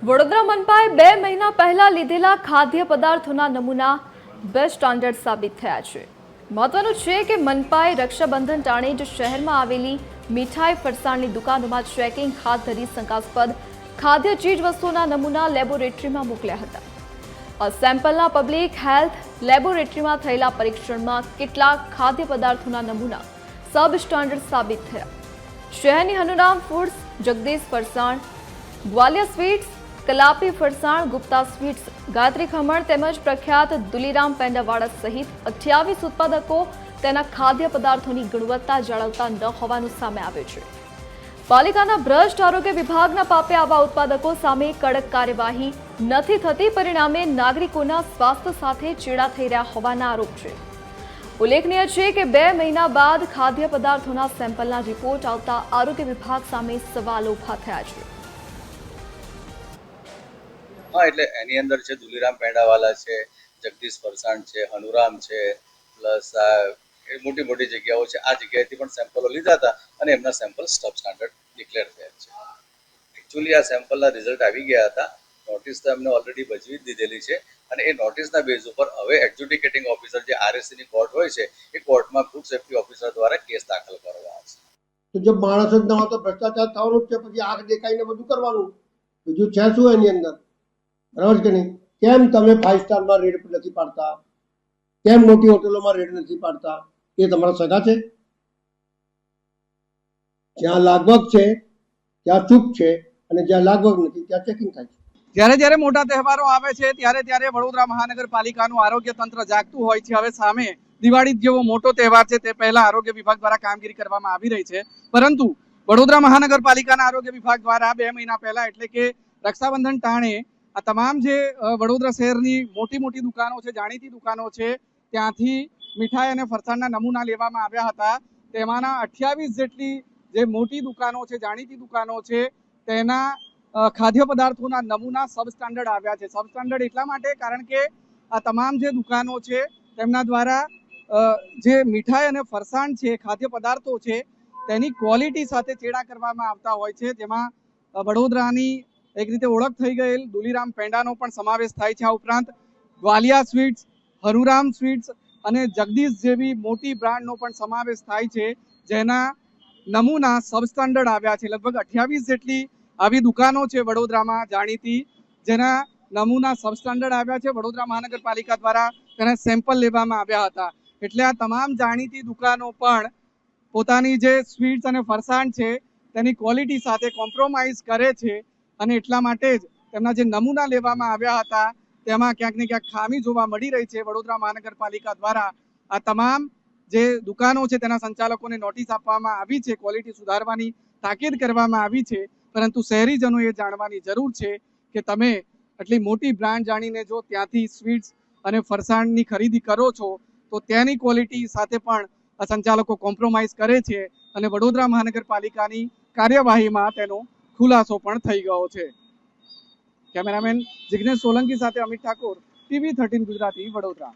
વડોદરા મનપાએ 2 મહિના પહેલા લીધેલા ખાદ્ય પદાર્થોના નમૂના બેસ્ટ સ્ટાન્ડર્ડ સાબિત થયા છે। મહત્વનું છે કે મનપાએ રક્ષાબંધન ટાણે જ શહેરમાં આવેલી મીઠાઈ ફરસાણની દુકાનોમાં ચેકિંગ હાથ ધરી શંકાસ્પદ ખાદ્ય ચીજવસ્તુઓના નમૂના લેબોરેટરીમાં મોકલ્યા હતા। આ સેમ્પલના પબ્લિક હેલ્થ લેબોરેટરીમાં થયેલા પરીક્ષણમાં કેટલાક ખાદ્ય પદાર્થોના નમૂના સબ સ્ટાન્ડર્ડ સાબિત થયા। શહેરની હનુરામ ફૂડ્સ, જગદીશ ફરસાણ, ગ્વાલિયા સ્વીટ્સ, કલાપી ફરસાણ, ગુપ્તા સ્વીટ્સ, ગાયત્રી ખમણ તેમજ પ્રખ્યાત દુલીરામ પેંડાવાળા સહિત 28 ઉત્પાદકો તેના ખાદ્ય પદાર્થોની ગુણવત્તા જાળવતા ન હોવાનું સામે આવ્યું છે। પાલિકાના ભ્રષ્ટ આરોગ્ય વિભાગના પાપે આવા ઉત્પાદકો સામે કડક કાર્યવાહી નથી થતી, પરિણામે નાગરિકોના સ્વાસ્થ્ય સાથે ચેડા થઈ રહ્યા હોવાના આરોપ છે। ઉલ્લેખનીય છે કે 2 મહિના બાદ ખાદ્ય પદાર્થોના સેમ્પલના રિપોર્ટ આવતા આરોગ્ય વિભાગ સામે સવાલો ઊભા થયા છે। हाँ એટલે એની અંદર છે દુલીરામ પેંડાવાલા છે, જગદીશ ફરસાણ છે, હનુરામ છે, પ્લસ મોટી મોટી જગ્યાઓ છે। આ જગ્યાએથી પણ સેમ્પલો લીધા હતા અને એમના સેમ્પલ સબ સ્ટાન્ડર્ડ ડિક્લેર થયા છે। એકચ્યુઅલી આ સેમ્પલના રિઝલ્ટ આવી ગયા હતા, નોટિસ તો એમને ઓલરેડી ભજવી જ દીધેલી છે અને એ નોટિસના બેઝ ઉપર હવે એક્ઝિક્યુટિંગ ઓફિસર જે આરએસસીની કોર્ટ હોય છે એ કોર્ટમાં ફૂડ સેફ્ટી ઓફિસર દ્વારા કેસ દાખલ કરવા આવશે। તો જો માણસ જ ન હોય તો ભ્રષ્ટાચાર થવાનું જ છે, પછી આંખ દેખાઈને બધું કરવાનું, બીજું છે શું એની અંદર? બરાબર કે નહીં? કેમ તમે 5 સ્ટારમાં રેડ નથી પાડતા? કેમ મોટી હોટલોમાં રેડ નથી પાડતા? એ તમારા સગા છે? જ્યાં લાગવગ છે ત્યાં ચૂપ છે અને જ્યાં લાગવગ નથી ત્યાં ચેકિંગ થાય છે। જ્યારે જ્યારે મોટા તહેવારો આવે છે ત્યારે વડોદરા મહાનગરપાલિકાનું આરોગ્ય તંત્ર જાગતું હોય છે। હવે સામે દિવાળી જેવો મોટો તહેવાર છે, તે પહેલા આરોગ્ય વિભાગ દ્વારા કામગીરી કરવામાં આવી રહી છે, પરંતુ વડોદરા મહાનગરપાલિકાના આરોગ્ય વિભાગ દ્વારા 2 મહિના પહેલા એટલે કે રક્ષાબંધન ટાણે આ તમામ જે વડોદરા શહેરની મોટી મોટી દુકાનો છે, જાણીતી દુકાનો છે, ત્યાંથી મીઠાઈ અને ફરસાણના નમૂના લેવામાં આવ્યા હતા। તેમાંના 28 જેટલી જે મોટી દુકાનો છે, જાણીતી દુકાનો છે, તેના ખાદ્ય પદાર્થોના નમૂના સબ સ્ટાન્ડર્ડ આવ્યા છે। સબ સ્ટાન્ડર્ડ એટલા માટે કારણ કે આ તમામ જે દુકાનો છે તેમના દ્વારા જે મીઠાઈ અને ફરસાણ છે, ખાદ્ય પદાર્થો છે, તેની ક્વોલિટી સાથે ચેડા કરવામાં આવતા હોય છે, જેમાં વડોદરાની એક રીતે ઓળખ થઈ ગયેલ દુલીરામ પેંડાનો પણ સમાવેશ થાય છે। આ ઉપરાંત ગ્વાલિયા સ્વીટ્સ, હનુરામ સ્વીટ્સ અને જગદીશ જેવી મોટી બ્રાન્ડનો પણ સમાવેશ થાય છે, જેના નમૂના સબ સ્ટાન્ડર્ડ આવ્યા છે। લગભગ 28 જેટલી આવી દુકાનો છે વડોદરામાં જાણીતી, જેના નમૂના સબ સ્ટાન્ડર્ડ આવ્યા છે। વડોદરા મહાનગરપાલિકા દ્વારા તેના સેમ્પલ લેવામાં આવ્યા હતા। એટલે આ તમામ જાણીતી દુકાનો પણ પોતાની જે સ્વીટ્સ અને ફરસાણ છે તેની ક્વોલિટી સાથે કોમ્પ્રોમાઇઝ કરે છે અને એટલા માટે જ તેમના જે નમૂના લેવામાં આવ્યા હતા તેમાં ક્યાંક ને ક્યાંક ખામી જોવા મળી રહી છે। વડોદરા મહાનગરપાલિકા દ્વારા આ તમામ જે દુકાનો છે તેના સંચાલકોને નોટિસ આપવામાં આવી છે, ક્વોલિટી સુધારવાની તાકીદ કરવામાં આવી છે, પરંતુ શહેરીજનોએ જાણવાની જરૂર છે કે તમે આટલી મોટી બ્રાન્ડ જાણીને જો ત્યાંથી સ્વીટ્સ અને ફરસાણની ખરીદી કરો છો તો તેની ક્વોલિટી સાથે પણ સંચાલકો કોમ્પ્રોમાઇઝ કરે છે અને વડોદરા મહાનગરપાલિકાની કાર્યવાહીમાં તેનો ખુલાસો પણ થઈ ગયો છે। કેમેરામેન જિગ્નેશ સોલંકી સાથે અમિત ઠાકોર, TV 13 ગુજરાતી, વડોદરા।